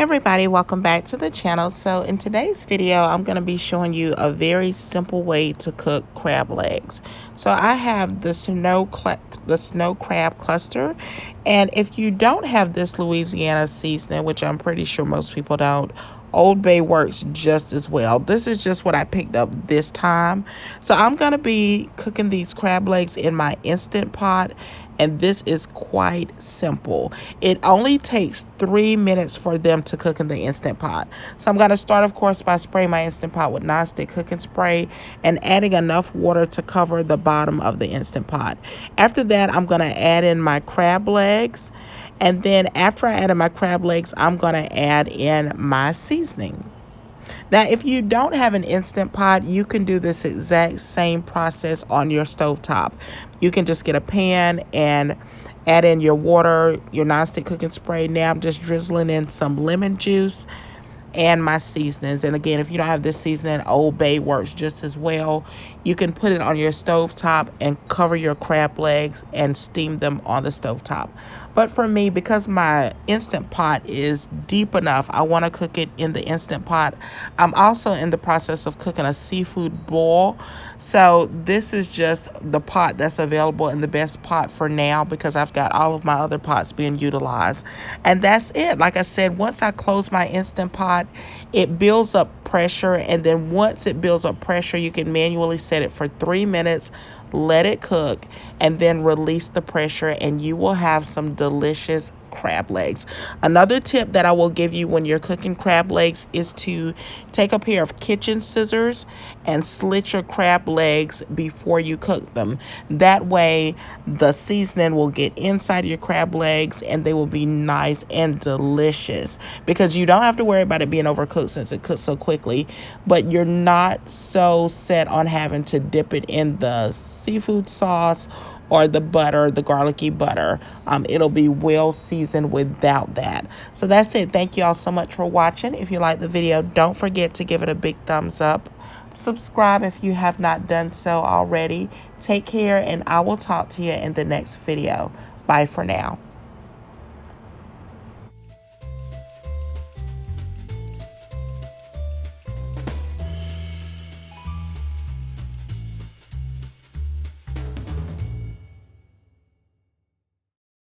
Everybody, welcome back to the channel. So in today's video, I'm going to be showing you a very simple way to cook crab legs. So I have the snow crab cluster, and if you don't have this Louisiana seasoning, which I'm pretty sure most people don't, Old Bay works just as well. This is just what I picked up this time. So I'm going to be cooking these crab legs in my Instant Pot, and this is quite simple. It only takes 3 minutes for them to cook in the Instant Pot. So I'm going to start, of course, by spraying my Instant Pot with nonstick cooking spray and adding enough water to cover the bottom of the Instant Pot. After that, I'm going to add in my crab legs. And then after I add my crab legs, I'm going to add in my seasoning. Now, if you don't have an Instant Pot, you can do this exact same process on your stovetop. You can just get a pan and add in your water, your nonstick cooking spray. Now I'm just drizzling in some lemon juice and my seasonings. And again, if you don't have this seasoning, Old Bay works just as well. You can put it on your stovetop and cover your crab legs and steam them on the stovetop. But for me, because my Instant Pot is deep enough, I want to cook it in the Instant Pot. I'm also in the process of cooking a seafood boil. So this is just the pot that's available and the best pot for now, because I've got all of my other pots being utilized. And that's it. Like I said, once I close my Instant Pot, it builds up pressure. And then once it builds up pressure, you can manually set it for 3 minutes. Let it cook and then release the pressure, and you will have some delicious crab legs. Another tip that I will give you when you're cooking crab legs is to take a pair of kitchen scissors and slit your crab legs before you cook them. That way the seasoning will get inside your crab legs and they will be nice and delicious, because you don't have to worry about it being overcooked since it cooks so quickly, but you're not so set on having to dip it in the seafood sauce or the butter, the garlicky butter. It'll be well seasoned without that. So that's it. Thank you all so much for watching. If you like the video, don't forget to give it a big thumbs up. Subscribe if you have not done so already. Take care, and I will talk to you in the next video. Bye for now.